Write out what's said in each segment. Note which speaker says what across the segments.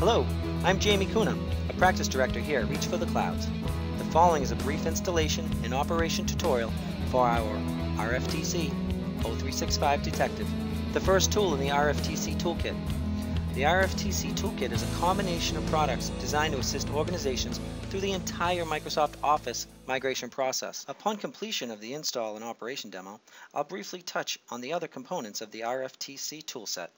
Speaker 1: Hello, I'm Jamie Kuna, a practice director here at Reach for the Clouds. The following is a brief installation and operation tutorial for our RFTC O365 Detective, the first tool in the RFTC toolkit. The RFTC toolkit is a combination of products designed to assist organizations through the entire Microsoft Office migration process. Upon completion of the install and operation demo, I'll briefly touch on the other components of the RFTC toolset.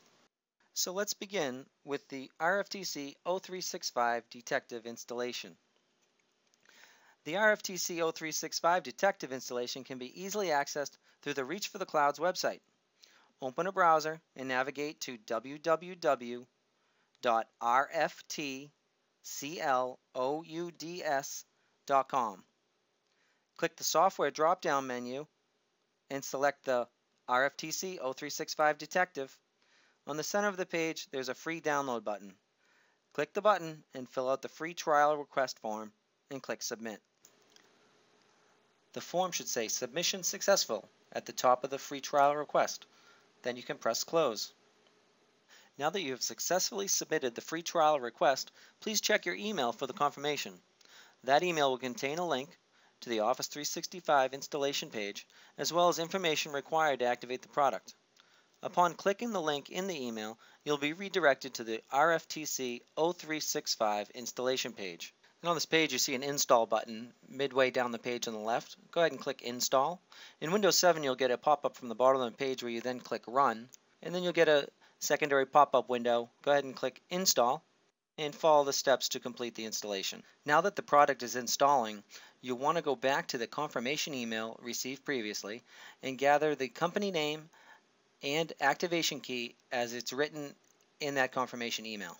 Speaker 1: So let's begin with the RFTC O365 Detective installation. The RFTC O365 Detective installation can be easily accessed through the Reach for the Clouds website. Open a browser and navigate to www.rftclouds.com. Click the Software drop-down menu and select the RFTC O365 Detective. On the center of the page, there's a free download button. Click the button and fill out the free trial request form and click Submit. The form should say Submission Successful at the top of the free trial request. Then you can press Close. Now that you have successfully submitted the free trial request, please check your email for the confirmation. That email will contain a link to the Office 365 installation page, as well as information required to activate the product. Upon clicking the link in the email, you'll be redirected to the RFTC O365 installation page. And on this page, you see an Install button midway down the page on the left. Go ahead and click Install. In Windows 7, you'll get a pop-up from the bottom of the page where you then click Run, and then you'll get a secondary pop-up window. Go ahead and click Install and follow the steps to complete the installation. Now that the product is installing, you'll want to go back to the confirmation email received previously and gather the company name and activation key as it's written in that confirmation email.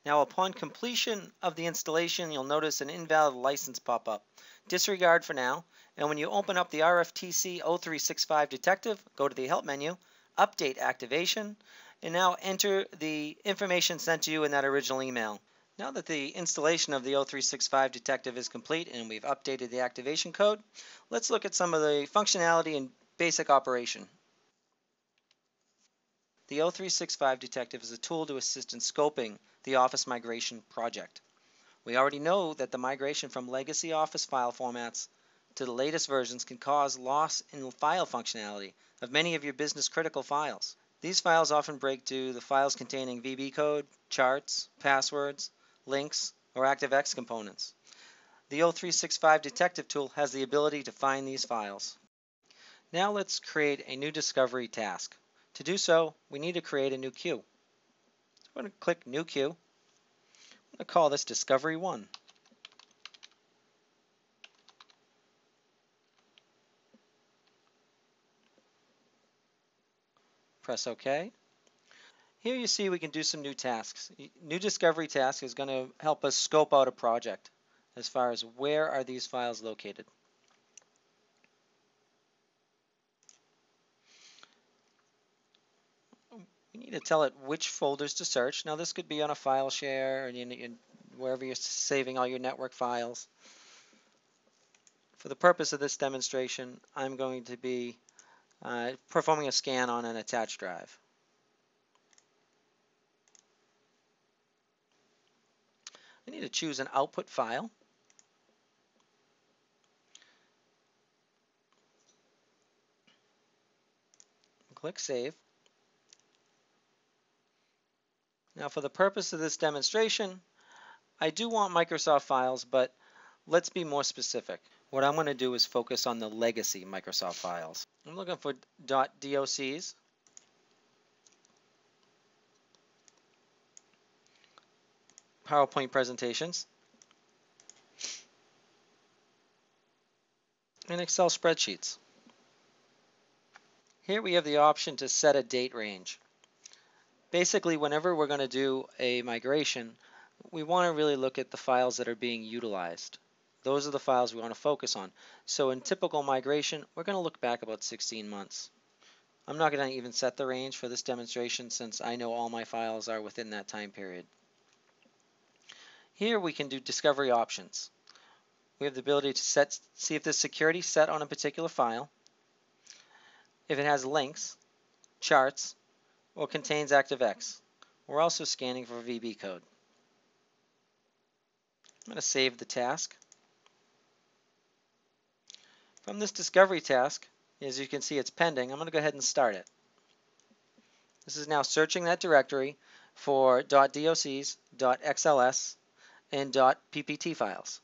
Speaker 1: Now, upon completion of the installation, you'll notice an invalid license pop up. Disregard for now, and when you open up the RFTC O365 Detective, go to the Help menu, Update Activation, and now enter the information sent to you in that original email. Now that the installation of the O365 Detective is complete and we've updated the activation code, let's look at some of the functionality and basic operation. The O365 Detective is a tool to assist in scoping the Office migration project. We already know that the migration from legacy Office file formats to the latest versions can cause loss in file functionality of many of your business critical files. These files often break to the files containing VB code, charts, passwords, links, or ActiveX components. The O365 Detective tool has the ability to find these files. Now let's create a new discovery task. To do so, we need to create a new queue. So I'm going to click New Queue. I'm going to call this Discovery 1. Press OK. Here you see we can do some new tasks. New Discovery task is going to help us scope out a project as far as where are these files located. We need to tell it which folders to search. Now this could be on a file share or wherever you're saving all your network files. For the purpose of this demonstration, I'm going to be performing a scan on an attached drive. I need to choose an output file. Click Save. Now for the purpose of this demonstration, I do want Microsoft files, but let's be more specific. What I'm going to do is focus on the legacy Microsoft files. I'm looking for .docs, PowerPoint presentations, and Excel spreadsheets. Here we have the option to set a date range. Basically, whenever we're going to do a migration, we want to really look at the files that are being utilized. Those are the files we want to focus on. So in typical migration, we're going to look back about 16 months. I'm not going to even set the range for this demonstration since I know all my files are within that time period. Here we can do discovery options. We have the ability to see if there's security set on a particular file, if it has links, charts, or contains ActiveX. We're also scanning for VB code. I'm going to save the task. From this discovery task, as you can see it's pending, I'm going to go ahead and start it. This is now searching that directory for .docs, .xls, and .ppt files.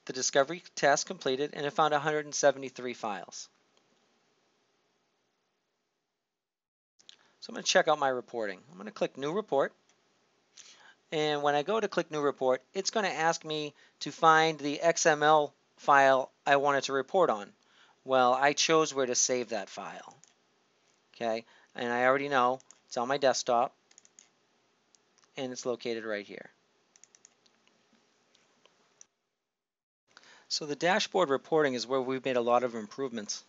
Speaker 1: The discovery task completed, and it found 173 files. So I'm going to check out my reporting. I'm going to click New Report. And when I go to click New Report, it's going to ask me to find the XML file I wanted to report on. Well, I chose where to save that file. Okay, and I already know it's on my desktop, and it's located right here. So the dashboard reporting is where we've made a lot of improvements.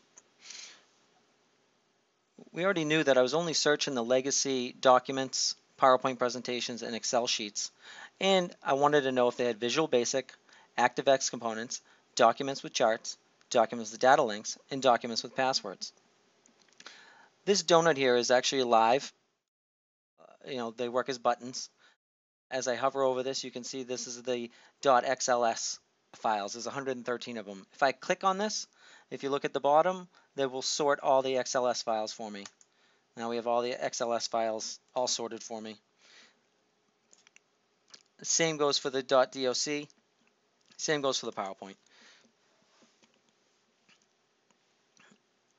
Speaker 1: We already knew that I was only searching the legacy documents, PowerPoint presentations, and Excel sheets. And I wanted to know if they had Visual Basic, ActiveX components, documents with charts, documents with data links, and documents with passwords. This donut here is actually live. They work as buttons. As I hover over this, you can see this is the .xls files. There's 113 of them. If I click on this, if you look at the bottom, they will sort all the XLS files for me. Now we have all the XLS files all sorted for me. The same goes for the .doc. Same goes for the PowerPoint.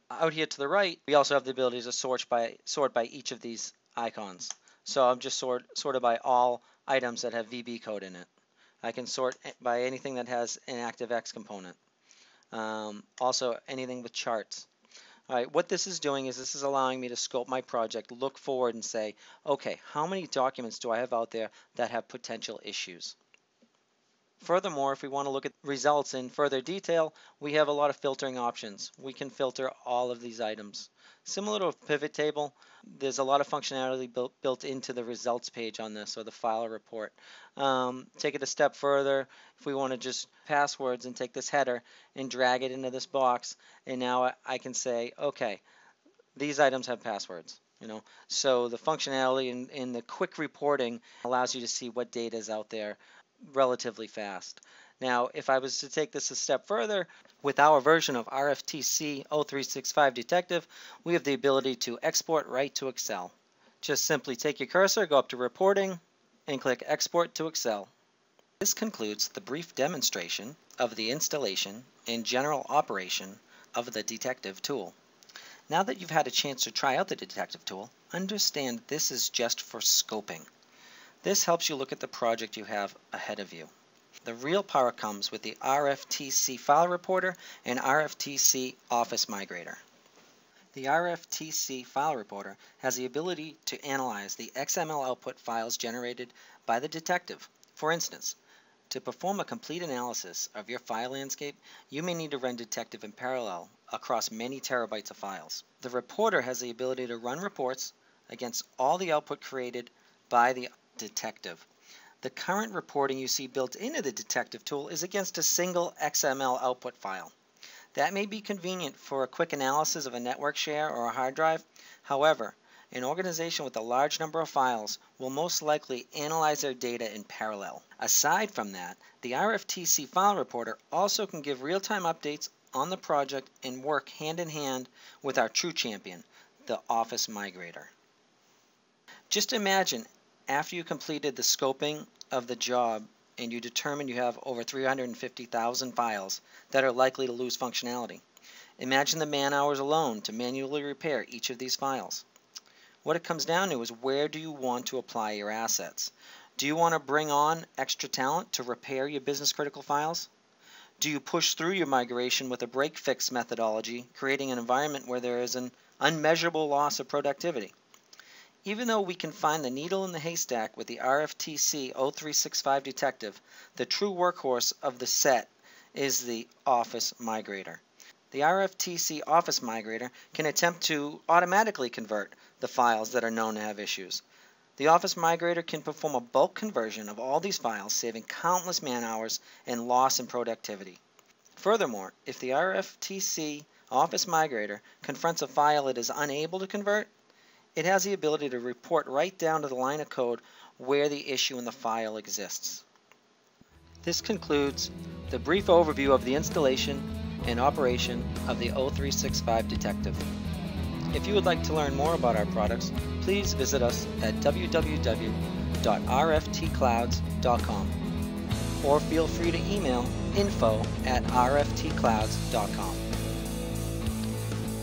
Speaker 1: Out here to the right, we also have the ability to sort by each of these icons. So I'm just sorted by all items that have VB code in it. I can sort by anything that has an ActiveX component. Also anything with charts. All right, what this is doing is this is allowing me to scope my project, look forward and say, okay, how many documents do I have out there that have potential issues? Furthermore, if we want to look at results in further detail, we have a lot of filtering options. We can filter all of these items. Similar to a pivot table, there's a lot of functionality built into the results page on this, or the file report. Take it a step further, if we want to just passwords and take this header and drag it into this box, and now I can say, okay, these items have passwords. So the functionality in the quick reporting allows you to see what data is out there relatively fast. Now, if I was to take this a step further, with our version of RFTC O365 Detective, we have the ability to export right to Excel. Just simply take your cursor, go up to Reporting, and click Export to Excel. This concludes the brief demonstration of the installation and general operation of the Detective tool. Now that you've had a chance to try out the Detective tool, understand this is just for scoping. This helps you look at the project you have ahead of you. The real power comes with the RFTC File Reporter and RFTC Office Migrator. The RFTC File Reporter has the ability to analyze the XML output files generated by the Detective. For instance, to perform a complete analysis of your file landscape, you may need to run Detective in parallel across many terabytes of files. The Reporter has the ability to run reports against all the output created by the Detective. The current reporting you see built into the Detective tool is against a single XML output file. That may be convenient for a quick analysis of a network share or a hard drive. However, an organization with a large number of files will most likely analyze their data in parallel. Aside from that, the RFTC File Reporter also can give real-time updates on the project and work hand in hand with our true champion, the Office Migrator. Just imagine after you completed the scoping of the job and you determine you have over 350,000 files that are likely to lose functionality. Imagine the man hours alone to manually repair each of these files. What it comes down to is, where do you want to apply your assets? Do you want to bring on extra talent to repair your business critical files? Do you push through your migration with a break-fix methodology, creating an environment where there is an unmeasurable loss of productivity? Even though we can find the needle in the haystack with the RFTC O365 Detective, the true workhorse of the set is the Office Migrator. The RFTC Office Migrator can attempt to automatically convert the files that are known to have issues. The Office Migrator can perform a bulk conversion of all these files, saving countless man hours and loss in productivity. Furthermore, if the RFTC Office Migrator confronts a file it is unable to convert, It has the ability to report right down to the line of code where the issue in the file exists. This concludes the brief overview of the installation and operation of the O365 Detective. If you would like to learn more about our products, please visit us at www.rftclouds.com or feel free to email info@rftclouds.com.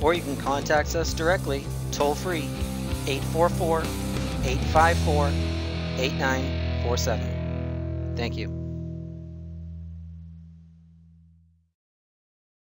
Speaker 1: Or you can contact us directly, toll-free, 844-854-8947. Thank you.